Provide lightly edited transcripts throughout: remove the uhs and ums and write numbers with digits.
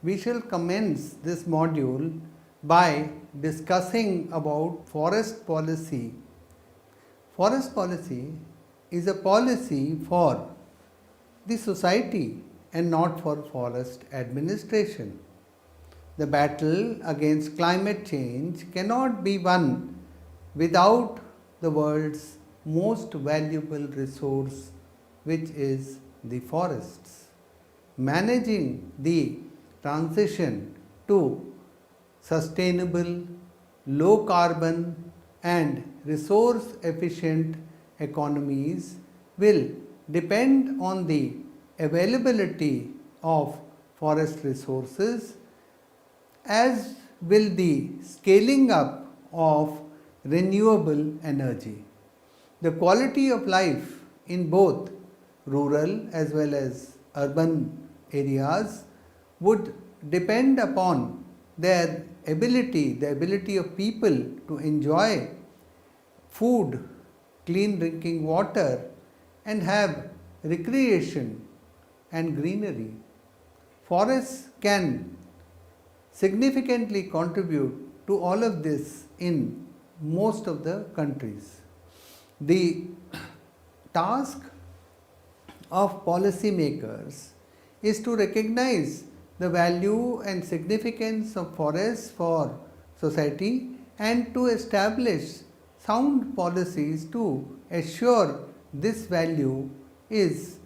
we shall commence this module by discussing about forest policy. Forest policy is a policy for the society and not for forest administration. The battle against climate change cannot be won without the world's most valuable resource, which is the forests. Managing the transition to sustainable, low carbon and resource efficient economies will depend on the availability of forest resources, as will the scaling up of renewable energy. The quality of life in both rural as well as urban areas would depend upon their ability, the ability of people to enjoy food, clean drinking water, and have recreation and greenery. Forests can significantly contribute to all of this in most of the countries. The task of policymakers is to recognize the value and significance of forests for society and to establish sound policies to assure this value is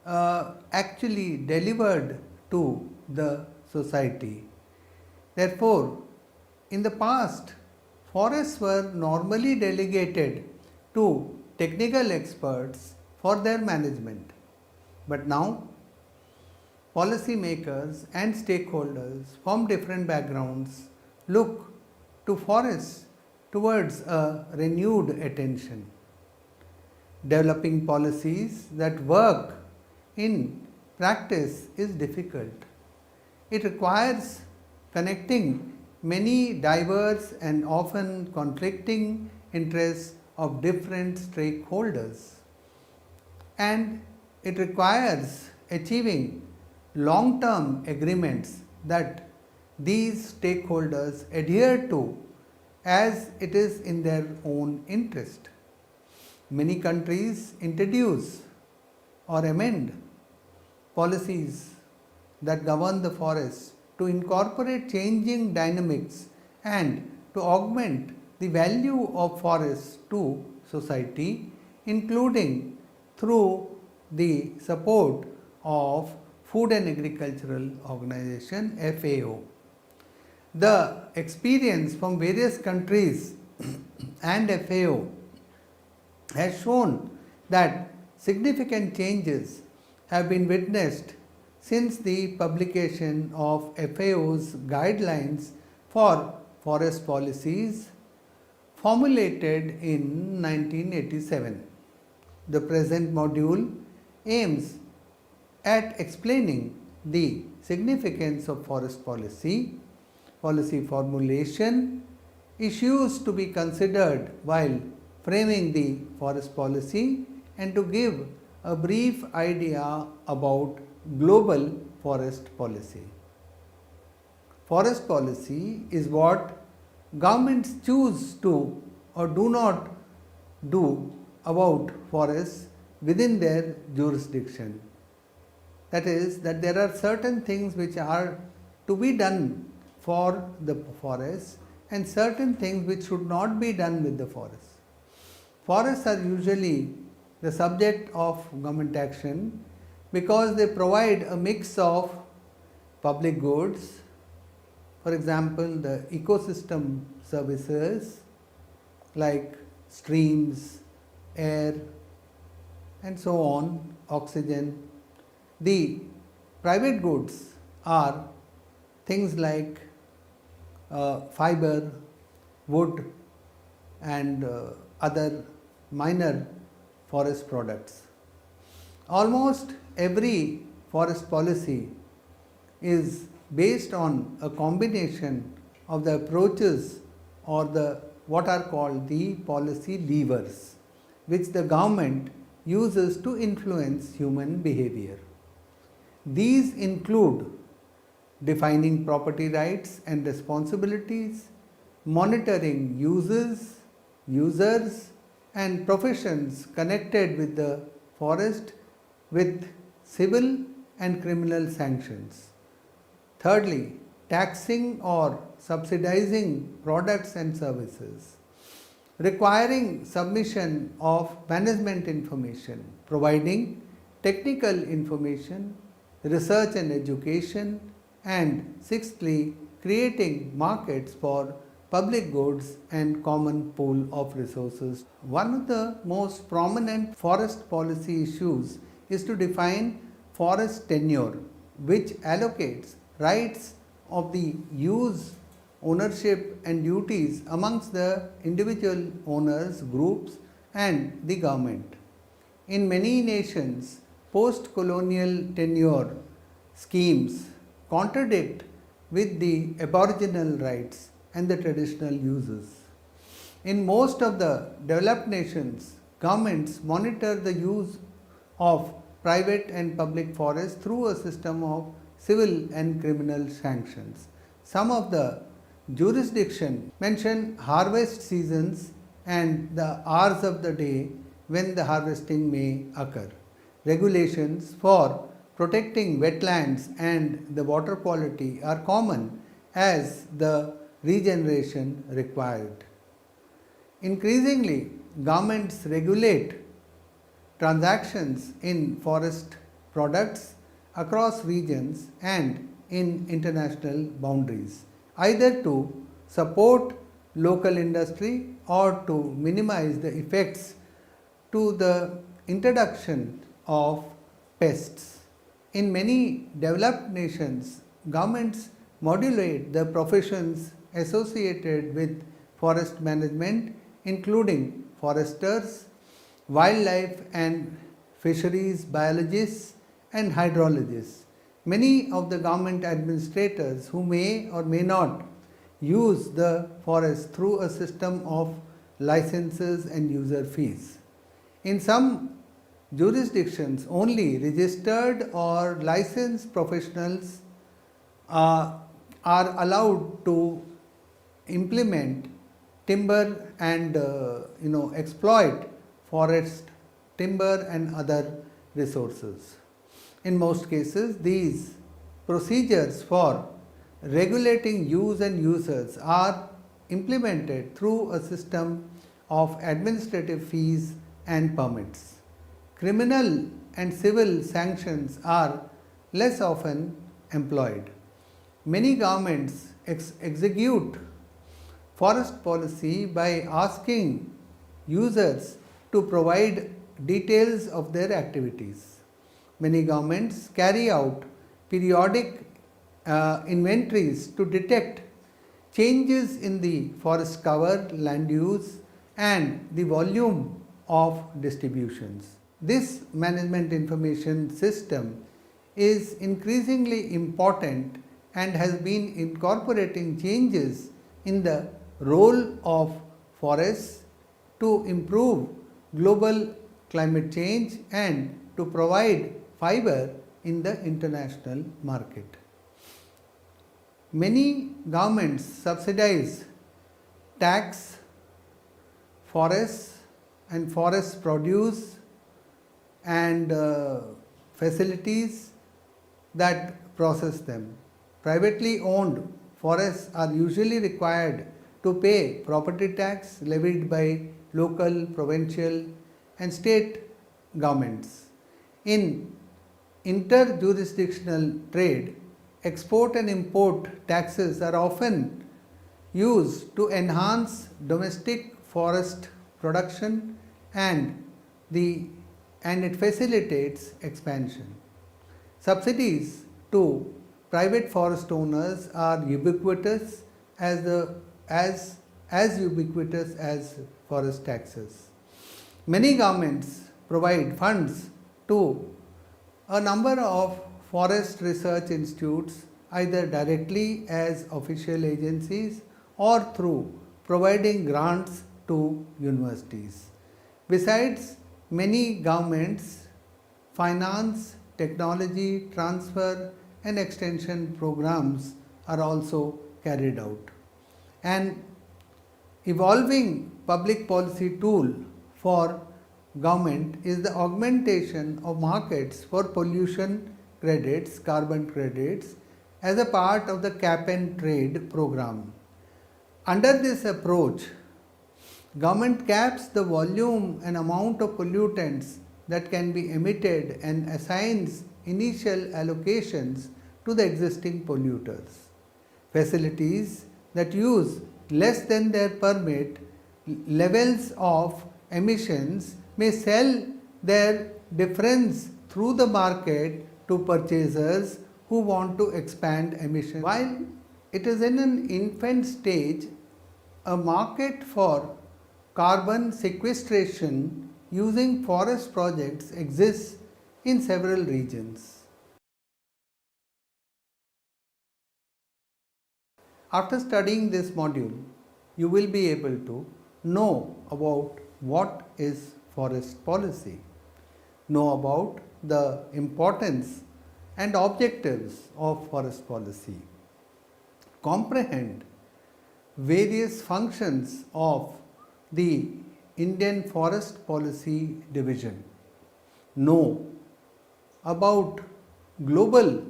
actually delivered to the society. Therefore, in the past, forests were normally delegated to technical experts for their management. But now, policymakers and stakeholders from different backgrounds look to forests towards a renewed attention. Developing policies that work in practice is difficult. It requires connecting many diverse and often conflicting interests of different stakeholders, and it requires achieving long-term agreements that these stakeholders adhere to as it is in their own interest. Many countries introduce or amend policies that govern the forests to incorporate changing dynamics and to augment the value of forests to society, including through the support of Food and Agricultural Organization (FAO). The experience from various countries and FAO has shown that significant changes have been witnessed since the publication of FAO's guidelines for forest policies formulated in 1987. The present module aims at explaining the significance of forest policy, policy formulation, issues to be considered while framing the forest policy, and to give a brief idea about global forest policy. Forest policy is what governments choose to or do not do about forests within their jurisdiction. That is, that there are certain things which are to be done for the forests and certain things which should not be done with the forests. Forests are usually the subject of government action because they provide a mix of public goods, for example, the ecosystem services like streams, air, and so on, oxygen. The private goods are things like fiber, wood, and other minor forest products. Almost every forest policy is based on a combination of the approaches or the what are called the policy levers, which the government uses to influence human behavior. These include defining property rights and responsibilities, monitoring users, and professions connected with the forest with civil and criminal sanctions. Thirdly, taxing or subsidizing products and services, requiring submission of management information, providing technical information, research and education, and sixthly, creating markets for public goods and common pool of resources. One of the most prominent forest policy issues is to define forest tenure, which allocates rights of the use, ownership and duties amongst the individual owners, groups and the government. In many nations, post-colonial tenure schemes contradict with the aboriginal rights and the traditional uses. In most of the developed nations, governments monitor the use of private and public forests through a system of civil and criminal sanctions. Some of the jurisdictions mention harvest seasons and the hours of the day when the harvesting may occur. Regulations for protecting wetlands and the water quality are common as the regeneration required. Increasingly, governments regulate transactions in forest products across regions and in international boundaries, either to support local industry or to minimize the effects to the introduction of pests. In many developed nations, governments modulate the professions associated with forest management, including foresters, wildlife and fisheries biologists, and hydrologists. Many of the government administrators who may or may not use the forest through a system of licenses and user fees. In some jurisdictions, only registered or licensed professionals are allowed to implement timber and exploit forest timber and other resources. In most cases, these procedures for regulating use and users are implemented through a system of administrative fees and permits. Criminal and civil sanctions are less often employed. Many governments execute forest policy by asking users to provide details of their activities. Many governments carry out periodic inventories to detect changes in the forest cover, land use, and the volume of distributions. This management information system is increasingly important and has been incorporating changes in the role of forests to improve global climate change and to provide fiber in the international market. Many governments subsidize tax forests and forest produce and facilities that process them. Privately owned forests are usually required to pay property tax levied by local, provincial and state governments. In interjurisdictional trade, export and import taxes are often used to enhance domestic forest production and it facilitates expansion. Subsidies to private forest owners are ubiquitous as ubiquitous as forest taxes. Many governments provide funds to a number of forest research institutes either directly as official agencies or through providing grants to universities. Besides, many governments finance technology transfer and extension programs are also carried out. An evolving public policy tool for government is the augmentation of markets for pollution credits, carbon credits, as a part of the cap and trade program. Under this approach, government caps the volume and amount of pollutants that can be emitted and assigns initial allocations to the existing polluters. Facilities that use less than their permit levels of emissions may sell their difference through the market to purchasers who want to expand emissions. While it is in an infant stage, a market for carbon sequestration using forest projects exists in several regions. After studying this module, you will be able to know about what is forest policy, know about the importance and objectives of forest policy, comprehend various functions of the Indian Forest Policy Division, know about global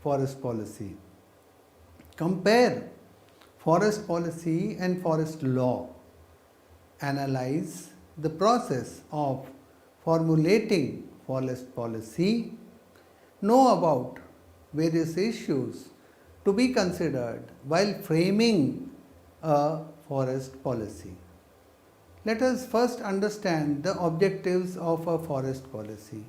forest policy, compare forest policy and forest law, analyze the process of formulating forest policy, know about various issues to be considered while framing a forest policy. Let us first understand the objectives of a forest policy.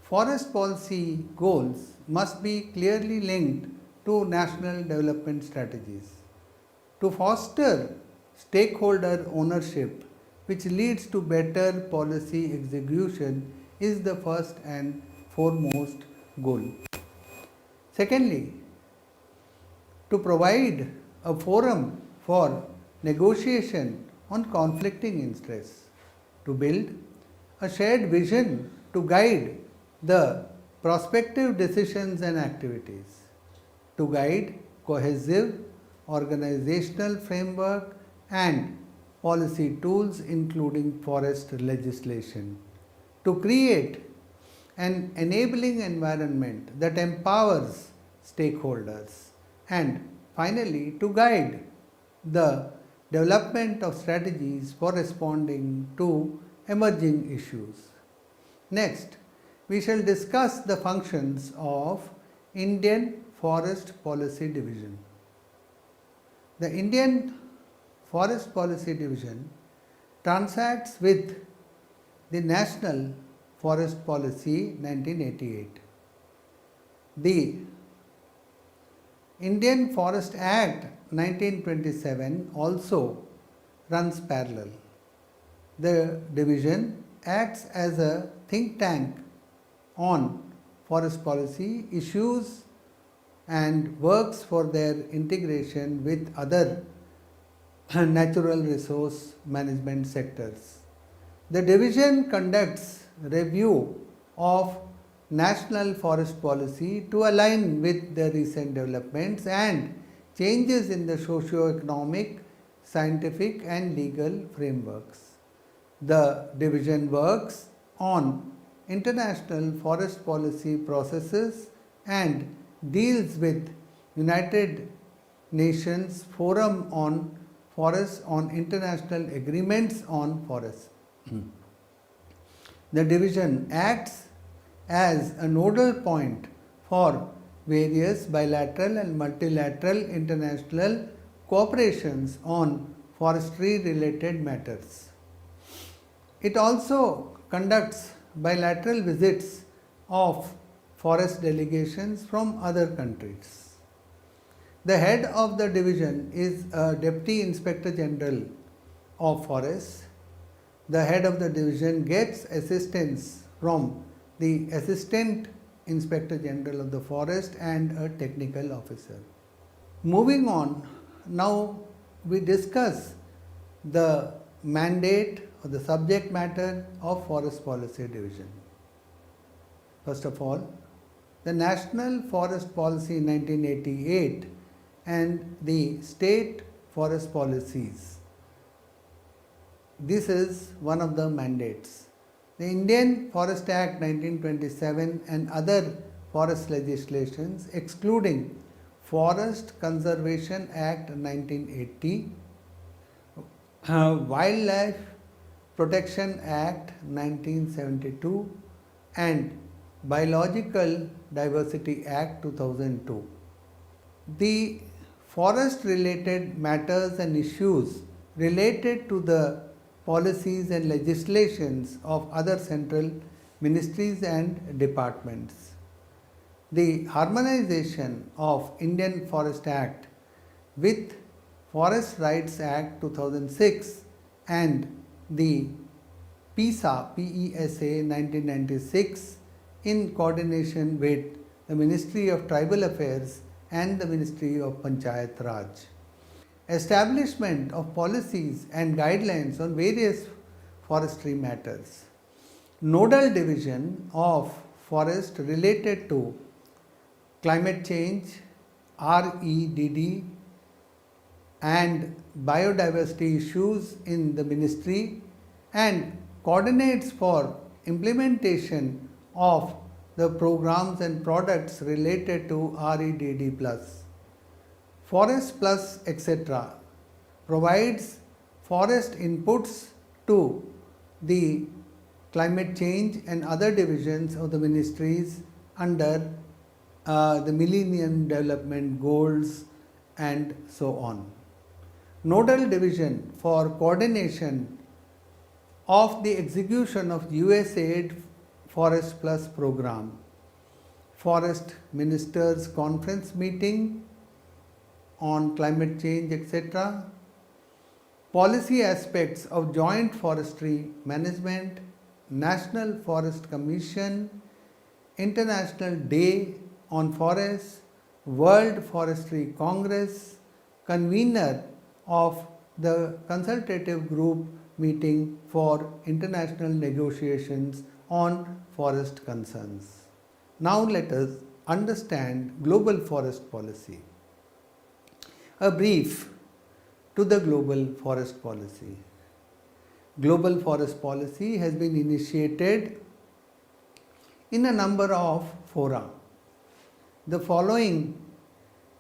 Forest policy goals must be clearly linked to national development strategies. To foster stakeholder ownership, which leads to better policy execution, is the first and foremost goal. Secondly, to provide a forum for negotiation on conflicting interests, to build a shared vision to guide the prospective decisions and activities, to guide cohesive organizational framework and policy tools including forest legislation, to create an enabling environment that empowers stakeholders, and finally to guide the development of strategies for responding to emerging issues. Next, we shall discuss the functions of Indian Forest Policy Division. The Indian Forest Policy Division transacts with the National Forest Policy 1988. The Indian Forest Act 1927 also runs parallel. The division acts as a think tank on forest policy issues and works for their integration with other natural resource management sectors. The division conducts review of national forest policy to align with the recent developments and changes in the socio-economic, scientific and legal frameworks. The division works on international forest policy processes and deals with United Nations Forum on Forests on international agreements on forests. The division acts as a nodal point for various bilateral and multilateral international cooperations on forestry related matters. It also conducts bilateral visits of forest delegations from other countries. The head of the division is a Deputy Inspector General of Forests. The head of the division gets assistance from the Assistant Inspector General of the Forest and a technical officer. Moving on, now we discuss the mandate or the subject matter of Forest Policy Division. First of all, the National Forest Policy in 1988 and the State Forest Policies. This is one of the mandates. The Indian Forest Act 1927 and other forest legislations excluding Forest Conservation Act 1980, Wildlife Protection Act 1972 and Biological Diversity Act 2002. The forest related matters and issues related to the policies and legislations of other central ministries and departments. The harmonization of Indian Forest Act with Forest Rights Act 2006 and the PESA 1996 in coordination with the Ministry of Tribal Affairs and the Ministry of Panchayat Raj. Establishment of policies and guidelines on various forestry matters. Nodal division of forest related to climate change, REDD and biodiversity issues in the ministry and coordinates for implementation of the programs and products related to REDD plus. Forest Plus etc. provides forest inputs to the climate change and other divisions of the ministries under the Millennium Development Goals and so on. Nodal division for coordination of the execution of USAID Forest Plus program. Forest Ministers Conference meeting on climate change etc. Policy aspects of joint forestry management, National Forest Commission, International Day on Forests, World Forestry Congress, convener of the consultative group meeting for international negotiations on forest concerns. Now let us understand global forest policy. A brief to the global forest policy. Global forest policy has been initiated in a number of fora. The following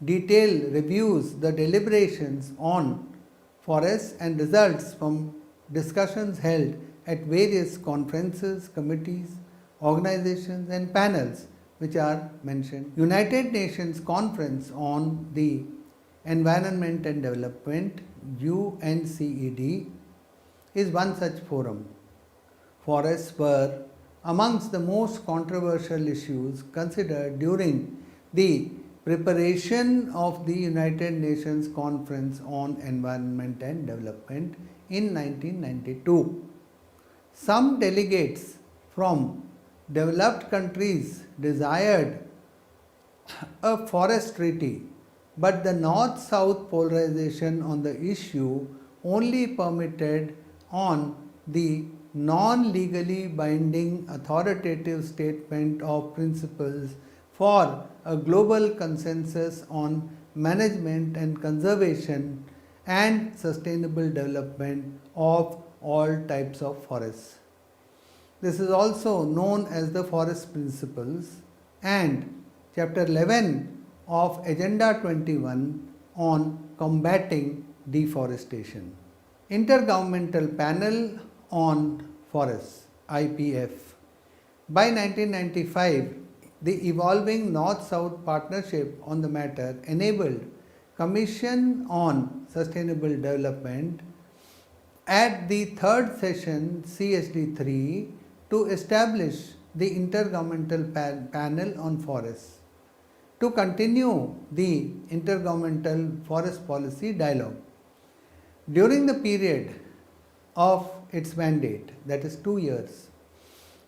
detail reviews the deliberations on forests and results from discussions held at various conferences, committees, organizations and panels which are mentioned. United Nations Conference on the Environment and Development, UNCED, is one such forum. Forests were amongst the most controversial issues considered during the preparation of the United Nations Conference on Environment and Development in 1992. Some delegates from developed countries desired a forest treaty, but the north-south polarization on the issue only permitted on the non-legally binding authoritative statement of principles for a global consensus on management and conservation and sustainable development of all types of forests. This is also known as the Forest Principles and Chapter 11 of Agenda 21 on combating deforestation. Intergovernmental Panel on Forests, IPF. By 1995, the evolving North-South partnership on the matter enabled Commission on Sustainable Development at the third session CSD3 to establish the Intergovernmental Panel on Forests to continue the Intergovernmental Forest Policy Dialogue. During the period of its mandate, that is 2 years,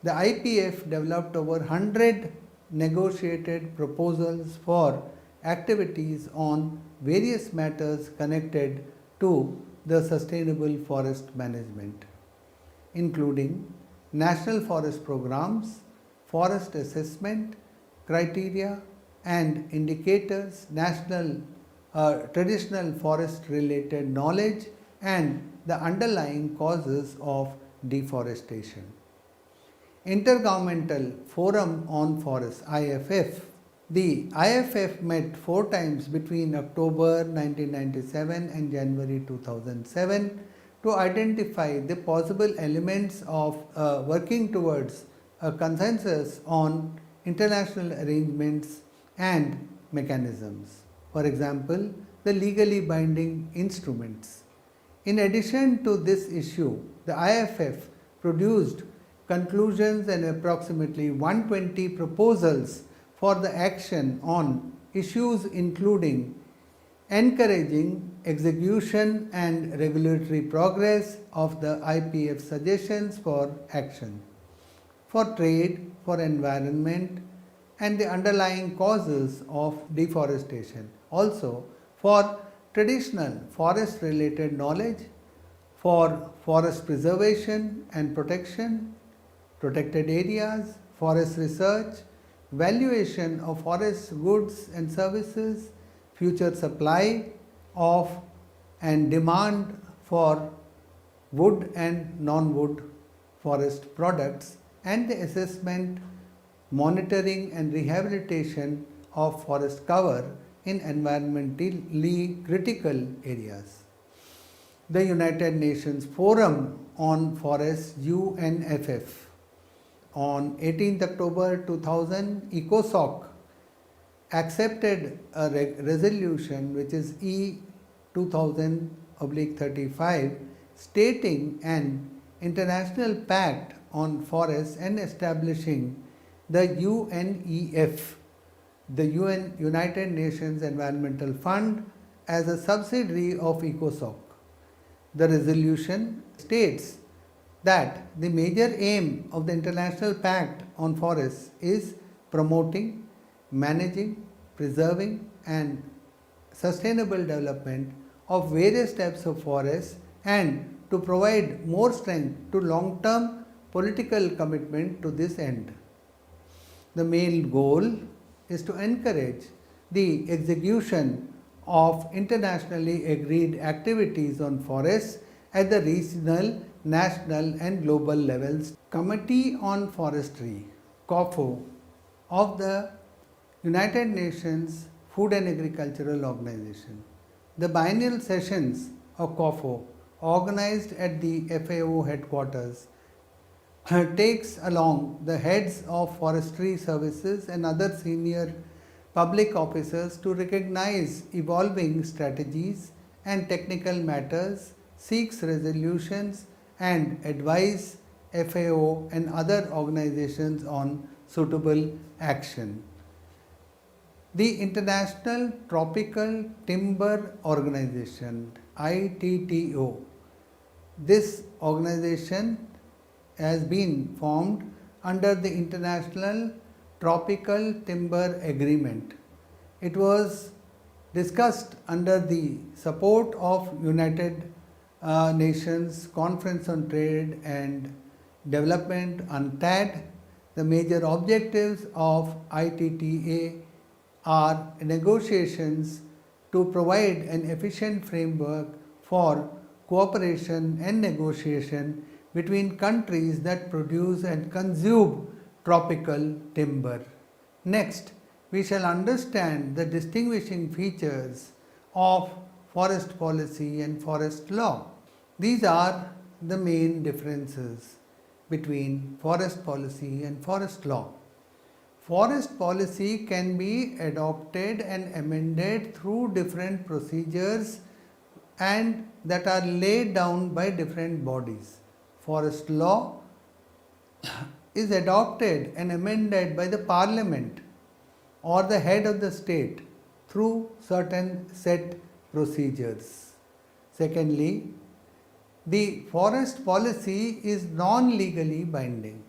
the IPF developed over 100 negotiated proposals for activities on various matters connected to the sustainable forest management, including national forest programs, forest assessment, criteria and indicators, traditional forest related knowledge, and the underlying causes of deforestation. Intergovernmental Forum on Forests IFF. The IFF met 4 times between October 1997 and January 2007 to identify the possible elements of working towards a consensus on international arrangements and mechanisms. For example, the legally binding instruments. In addition to this issue, the IFF produced conclusions and approximately 120 proposals for the action on issues including encouraging execution and regulatory progress of the IPF suggestions for action, for trade, for environment, and the underlying causes of deforestation. Also, for traditional forest related knowledge, for forest preservation and protection, protected areas, forest research, valuation of forest goods and services, future supply of and demand for wood and non-wood forest products, and the assessment, monitoring and rehabilitation of forest cover in environmentally critical areas. The United Nations Forum on Forests UNFF on 18th October 2000, ECOSOC accepted a resolution which is E 2000/35 stating an international pact on forests and establishing the UNEF, the United Nations Environmental Fund, as a subsidiary of ECOSOC. The resolution states that the major aim of the International Pact on Forests is promoting, managing, preserving and sustainable development of various types of forests and to provide more strength to long-term political commitment to this end. The main goal is to encourage the execution of internationally agreed activities on forests at the regional, national and global levels. Committee on Forestry, COFO, of the United Nations Food and Agricultural Organization. The biennial sessions of COFO, organized at the FAO headquarters, takes along the heads of forestry services and other senior public officers to recognize evolving strategies and technical matters, seeks resolutions and advise FAO and other organizations on suitable action. The International Tropical Timber Organization, ITTO. This organization has been formed under the International Tropical Timber Agreement. It was discussed under the support of United Nations Conference on Trade and Development, UNCTAD. The major objectives of ITTA are negotiations to provide an efficient framework for cooperation and negotiation between countries that produce and consume tropical timber. Next, we shall understand the distinguishing features of forest policy and forest law. These are the main differences between forest policy and forest law. Forest policy can be adopted and amended through different procedures and that are laid down by different bodies. Forest law is adopted and amended by the Parliament or the head of the state through certain set procedures. Secondly, the forest policy is non-legally binding.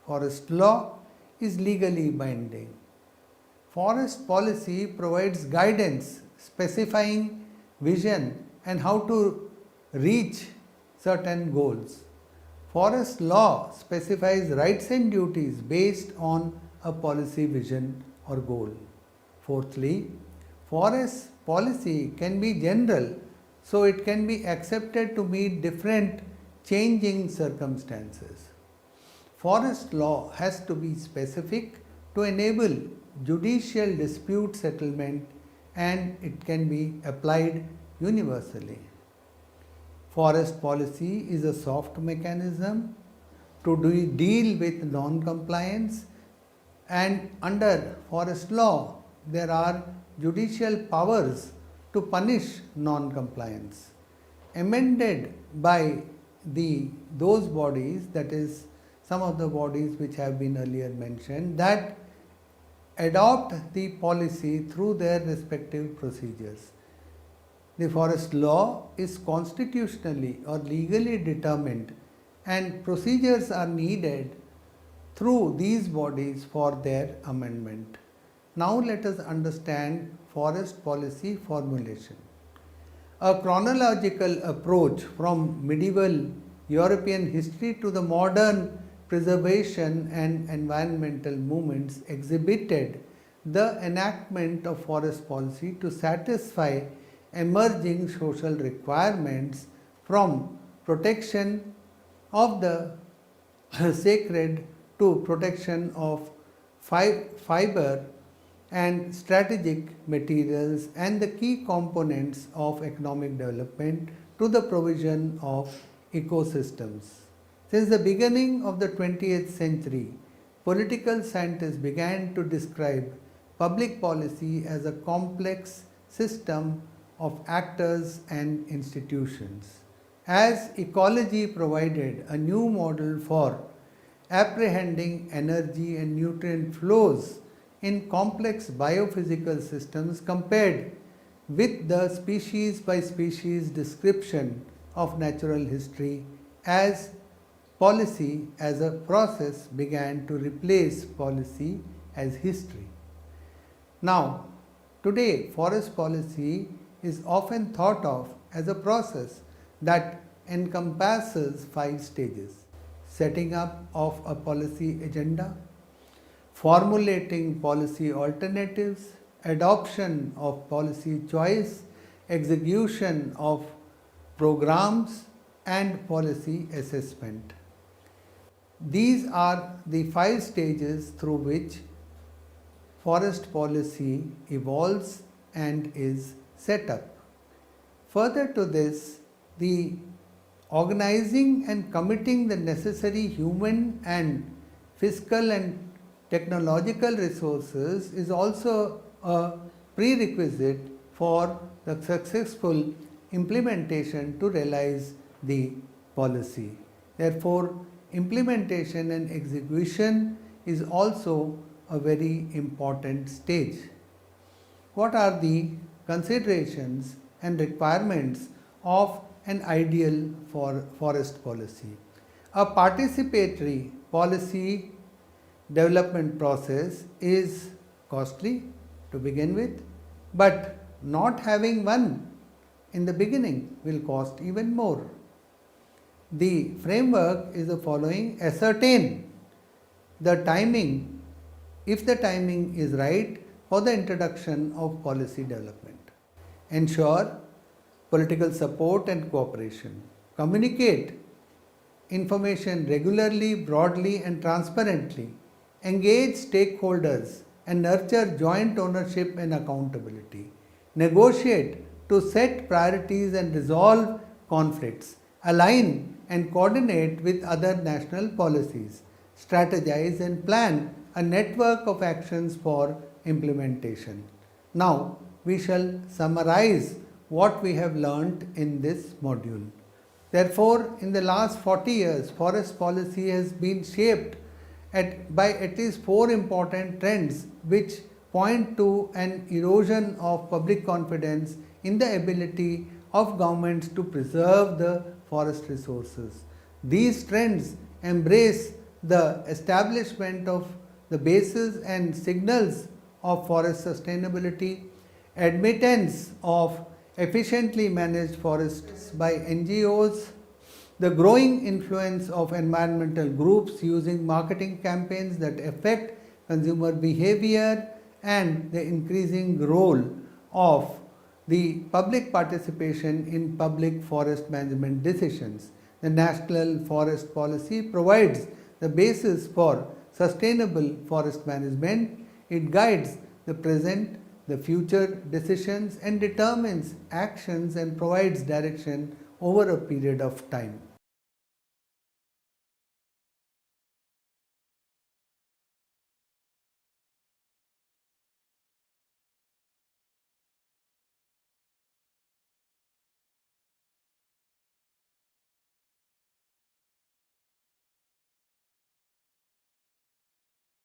Forest law is legally binding. Forest policy provides guidance specifying vision and how to reach certain goals. Forest law specifies rights and duties based on a policy vision or goal. Fourthly, forest policy can be general, so it can be accepted to meet different changing circumstances. Forest law has to be specific to enable judicial dispute settlement, and it can be applied universally. Forest policy is a soft mechanism to deal with non-compliance, and under forest law there are judicial powers to punish non-compliance. Amended by those bodies, that is some of the bodies which have been earlier mentioned, that adopt the policy through their respective procedures. The forest law is constitutionally or legally determined, and procedures are needed through these bodies for their amendment. Now let us understand forest policy formulation. A chronological approach from medieval European history to the modern preservation and environmental movements exhibited the enactment of forest policy to satisfy emerging social requirements, from protection of the sacred to protection of fiber and strategic materials and the key components of economic development to the provision of ecosystems. Since the beginning of the 20th century, political scientists began to describe public policy as a complex system of actors and institutions. As ecology provided a new model for apprehending energy and nutrient flows in complex biophysical systems compared with the species by species description of natural history, as policy as a process began to replace policy as history. Now, today forest policy is often thought of as a process that encompasses 5 stages: setting up of a policy agenda, formulating policy alternatives, adoption of policy choice, execution of programs, and policy assessment. These are the 5 stages through which forest policy evolves and is set up. Further to this, the organizing and committing the necessary human and fiscal and technological resources is also a prerequisite for the successful implementation to realize the policy. Therefore, implementation and execution is also a very important stage. What are the considerations and requirements of an ideal forest policy? A participatory policy development process is costly to begin with, but not having one in the beginning will cost even more. The framework is the following: ascertain the timing, if the timing is right, for the introduction of policy development. Ensure political support and cooperation. Communicate information regularly, broadly, and transparently. Engage stakeholders and nurture joint ownership and accountability. Negotiate to set priorities and resolve conflicts. Align and coordinate with other national policies. Strategize and plan a network of actions for implementation. Now, we shall summarize what we have learnt in this module. Therefore, in the last 40 years, forest policy has been shaped by at least 4 important trends which point to an erosion of public confidence in the ability of governments to preserve the forest resources. These trends embrace the establishment of the bases and signals of forest sustainability, admittance of efficiently managed forests by NGOs, the growing influence of environmental groups using marketing campaigns that affect consumer behavior, and the increasing role of the public participation in public forest management decisions. The National Forest Policy provides the basis for sustainable forest management. It guides the present, the future decisions and determines actions and provides direction over a period of time.